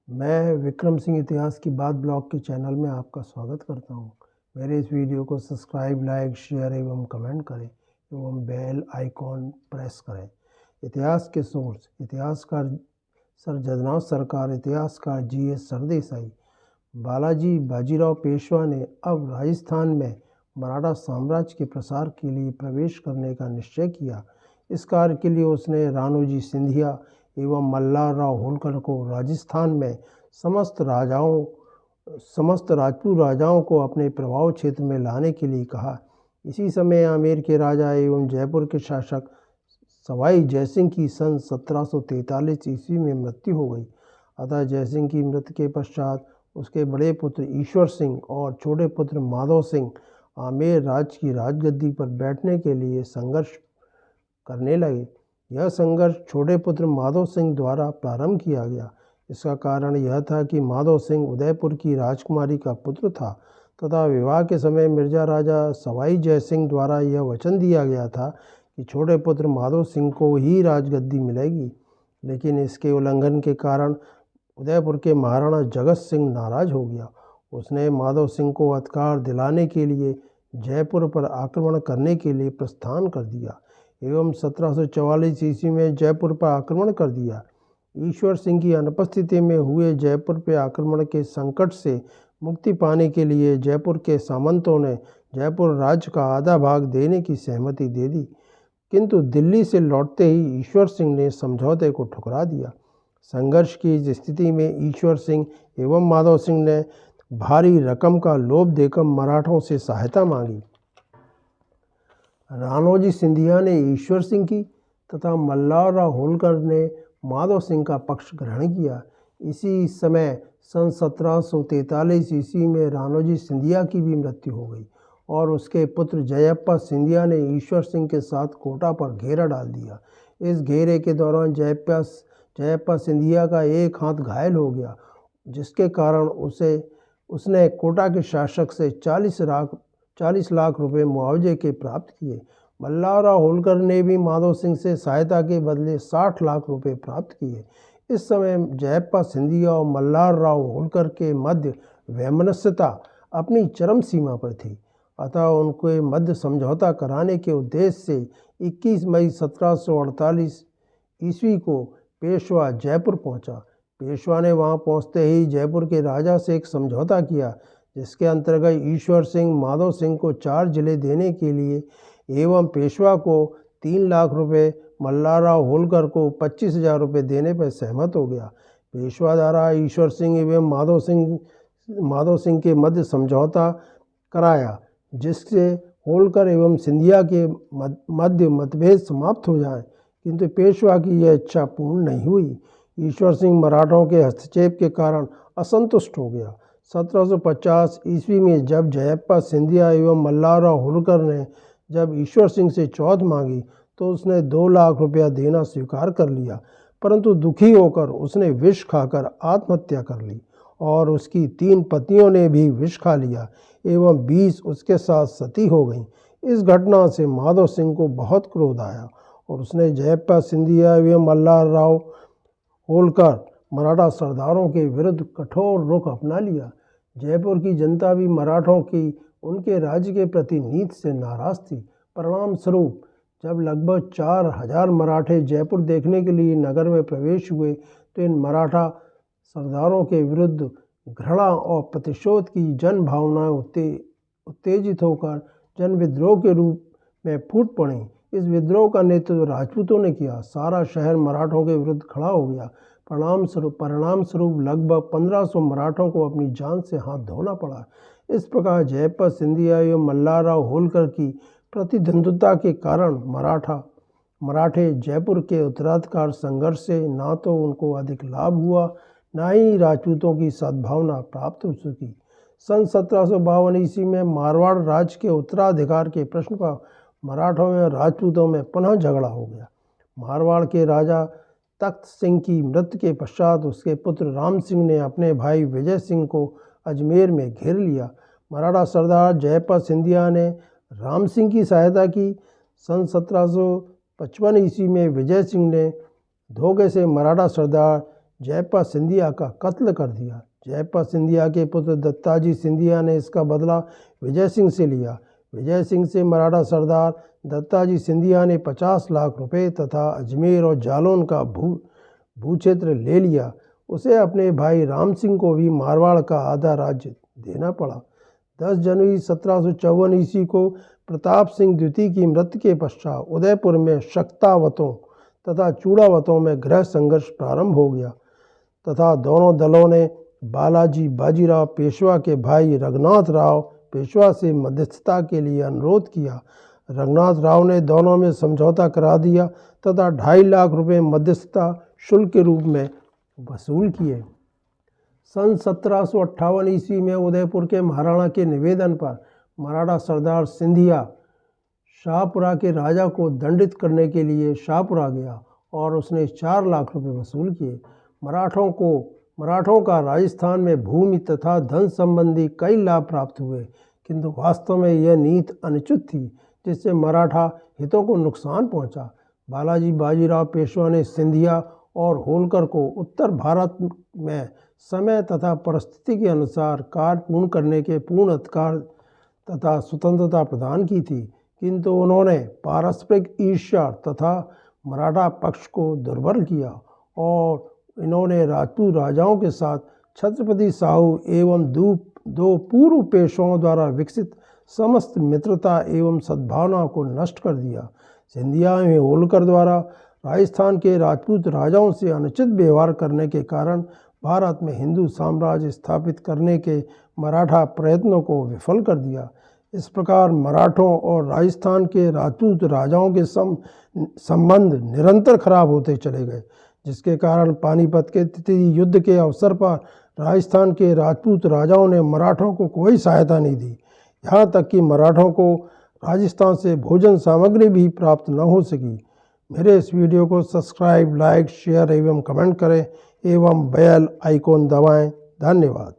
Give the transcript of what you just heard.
मैं विक्रम सिंह इतिहास की बात ब्लॉग के चैनल में आपका स्वागत करता हूं। मेरे इस वीडियो को सब्सक्राइब, लाइक, शेयर एवं कमेंट करें एवं बेल आइकॉन प्रेस करें। इतिहास के सोर्स: इतिहासकार सर जगन्नाथ सरकार, इतिहासकार GS सरदेसाई। बालाजी बाजीराव पेशवा ने अब राजस्थान में मराठा साम्राज्य के प्रसार के लिए प्रवेश करने का निश्चय किया। इस कार्य के लिए उसने राणोजी सिंधिया एवं मल्हारराव होलकर को राजस्थान में समस्त राजपूत राजाओं को अपने प्रभाव क्षेत्र में लाने के लिए कहा। इसी समय आमेर के राजा एवं जयपुर के शासक सवाई जयसिंह की सन 1743 ईस्वी में मृत्यु हो गई। अतः जयसिंह की मृत्यु के पश्चात उसके बड़े पुत्र ईश्वर सिंह और छोटे पुत्र माधव सिंह आमेर राज्य की राजगद्दी पर बैठने के लिए संघर्ष करने लगे। यह संघर्ष छोटे पुत्र माधव सिंह द्वारा प्रारंभ किया गया। इसका कारण यह था कि माधव सिंह उदयपुर की राजकुमारी का पुत्र था तथा विवाह के समय मिर्जा राजा सवाई जय सिंह द्वारा यह वचन दिया गया था कि छोटे पुत्र माधव सिंह को ही राजगद्दी मिलेगी। लेकिन इसके उल्लंघन के कारण उदयपुर के महाराणा जगत सिंह नाराज हो गया। उसने माधव सिंह को अधिकार दिलाने के लिए जयपुर पर आक्रमण करने के लिए प्रस्थान कर दिया एवं 1744 ईस्वी में जयपुर पर आक्रमण कर दिया। ईश्वर सिंह की अनुपस्थिति में हुए जयपुर पर आक्रमण के संकट से मुक्ति पाने के लिए जयपुर के सामंतों ने जयपुर राज्य का आधा भाग देने की सहमति दे दी, किंतु दिल्ली से लौटते ही ईश्वर सिंह ने समझौते को ठुकरा दिया। संघर्ष की इस स्थिति में ईश्वर सिंह एवं माधव सिंह ने भारी रकम का लोभ देकर मराठों से सहायता मांगी। राणोजी सिंधिया ने ईश्वर सिंह की तथा मल्हारराव होलकर ने माधव सिंह का पक्ष ग्रहण किया। इसी समय सन 1743 ईस्वी में राणोजी सिंधिया की भी मृत्यु हो गई और उसके पुत्र जयप्पा सिंधिया ने ईश्वर सिंह के साथ कोटा पर घेरा डाल दिया। इस घेरे के दौरान जयप्पा सिंधिया का एक हाथ घायल हो गया, जिसके कारण उसने कोटा के शासक से 40 लाख रुपए मुआवजे के प्राप्त किए। मल्हारराव होलकर ने भी माधव सिंह से सहायता के बदले 60 लाख रुपए प्राप्त किए। इस समय जयप्पा सिंधिया और मल्हारराव होलकर के मध्य वैमनस्यता अपनी चरम सीमा पर थी। अतः उनके मध्य समझौता कराने के उद्देश्य से 21 मई 1748 ईस्वी को पेशवा जयपुर पहुंचा। पेशवा ने वहां पहुंचते ही जयपुर के राजा से एक समझौता किया, जिसके अंतर्गत ईश्वर सिंह माधव सिंह को 4 जिले देने के लिए एवं पेशवा को 3 लाख रुपए, मल्हारराव होलकर को 25,000 रुपये देने पर सहमत हो गया। पेशवा द्वारा ईश्वर सिंह एवं माधव सिंह के मध्य समझौता कराया, जिससे होलकर एवं सिंधिया के मध्य मतभेद समाप्त हो जाए, किंतु पेशवा की यह इच्छा पूर्ण नहीं हुई। ईश्वर सिंह मराठों के हस्तक्षेप के कारण असंतुष्ट हो गया। 1750 ईस्वी में जब जयप्पा सिंधिया एवं मल्हारराव होलकर ने जब ईश्वर सिंह से चौथ मांगी तो उसने 2 लाख रुपया देना स्वीकार कर लिया, परंतु दुखी होकर उसने विष खाकर आत्महत्या कर ली और उसकी 3 पत्नियों ने भी विष खा लिया एवं 20 उसके साथ सती हो गईं। इस घटना से माधव सिंह को बहुत क्रोध आया और उसने जयप्पा सिंधिया एवं मल्हारराव होलकर मराठा सरदारों के विरुद्ध कठोर रुख अपना लिया। जयपुर की जनता भी मराठों की उनके राज्य के प्रति नीति से नाराज थी। परिणाम स्वरूप जब लगभग 4000 मराठे जयपुर देखने के लिए नगर में प्रवेश हुए तो इन मराठा सरदारों के विरुद्ध घृणा और प्रतिशोध की जन भावनाएं उत्तेजित होकर जन विद्रोह के रूप में फूट पड़ी। इस विद्रोह का नेतृत्व राजपूतों ने किया। सारा शहर मराठों के विरुद्ध खड़ा हो गया। परिणाम स्वरूप लगभग 1500 मराठों को अपनी जान से हाथ धोना पड़ा। इस प्रकार जयप्पा सिंधिया एवं मल्हारराव होलकर की प्रतिद्वंद्विता के कारण मराठे जयपुर के उत्तराधिकार संघर्ष से न तो उनको अधिक लाभ हुआ, न ही राजपूतों की सद्भावना प्राप्त हो सकी। सन 1752 ईस्वी में मारवाड़ राज्य के उत्तराधिकार के प्रश्न पर मराठों में राजपूतों में पुनः झगड़ा हो गया। मारवाड़ के राजा तख्त सिंह की मृत्यु के पश्चात उसके पुत्र राम सिंह ने अपने भाई विजय सिंह को अजमेर में घेर लिया। मराठा सरदार जयप्पा सिंधिया ने राम सिंह की सहायता की। सन 1755 ईस्वी में विजय सिंह ने धोखे से मराठा सरदार जयप्पा सिंधिया का कत्ल कर दिया। जयप्पा सिंधिया के पुत्र दत्ताजी सिंधिया ने इसका बदला विजय सिंह से लिया। विजय सिंह से मराठा सरदार दत्ताजी सिंधिया ने 50 लाख रुपए तथा अजमेर और जालौन का भूक्षेत्र ले लिया। उसे अपने भाई राम सिंह को भी मारवाड़ का आधा राज्य देना पड़ा। 10 जनवरी 1754 ईस्वी को प्रताप सिंह द्वितीय की मृत्यु के पश्चात उदयपुर में शक्तावतों तथा चूड़ावतों में गृह संघर्ष प्रारंभ हो गया तथा दोनों दलों ने बालाजी बाजीराव पेशवा के भाई रघुनाथ राव पेशवा से मध्यस्थता के लिए अनुरोध किया। रघुनाथ राव ने दोनों में समझौता करा दिया तथा 2.5 लाख रुपए मध्यस्थता शुल्क के रूप में वसूल किए। सन 1758 ईस्वी में उदयपुर के महाराणा के निवेदन पर मराठा सरदार सिंधिया शाहपुरा के राजा को दंडित करने के लिए शाहपुरा गया और उसने 4 लाख रुपए वसूल किए। मराठों का राजस्थान में भूमि तथा धन संबंधी कई लाभ प्राप्त हुए, किंतु वास्तव में यह नीति अनुचित थी जिससे मराठा हितों को नुकसान पहुंचा। बालाजी बाजीराव पेशवा ने सिंधिया और होलकर को उत्तर भारत में समय तथा परिस्थिति के अनुसार कार्य पूर्ण करने के पूर्ण अधिकार तथा स्वतंत्रता प्रदान की थी, किंतु उन्होंने पारस्परिक ईर्ष्या तथा मराठा पक्ष को दुर्बल किया और इन्होंने राजपूत राजाओं के साथ छत्रपति साहू एवं दो पूर्व पेशवाओं द्वारा विकसित समस्त मित्रता एवं सद्भावना को नष्ट कर दिया। सिंधिया एवं होलकर द्वारा राजस्थान के राजपूत राजाओं से अनुचित व्यवहार करने के कारण भारत में हिंदू साम्राज्य स्थापित करने के मराठा प्रयत्नों को विफल कर दिया। इस प्रकार मराठों और राजस्थान के राजपूत राजाओं के संबंध निरंतर खराब होते चले गए, जिसके कारण पानीपत के तृतीय युद्ध के अवसर पर राजस्थान के राजपूत राजाओं ने मराठों को कोई सहायता नहीं दी। यहाँ तक कि मराठों को राजस्थान से भोजन सामग्री भी प्राप्त न हो सकी। मेरे इस वीडियो को सब्सक्राइब, लाइक, शेयर एवं कमेंट करें एवं बेल आइकॉन दबाएं। धन्यवाद।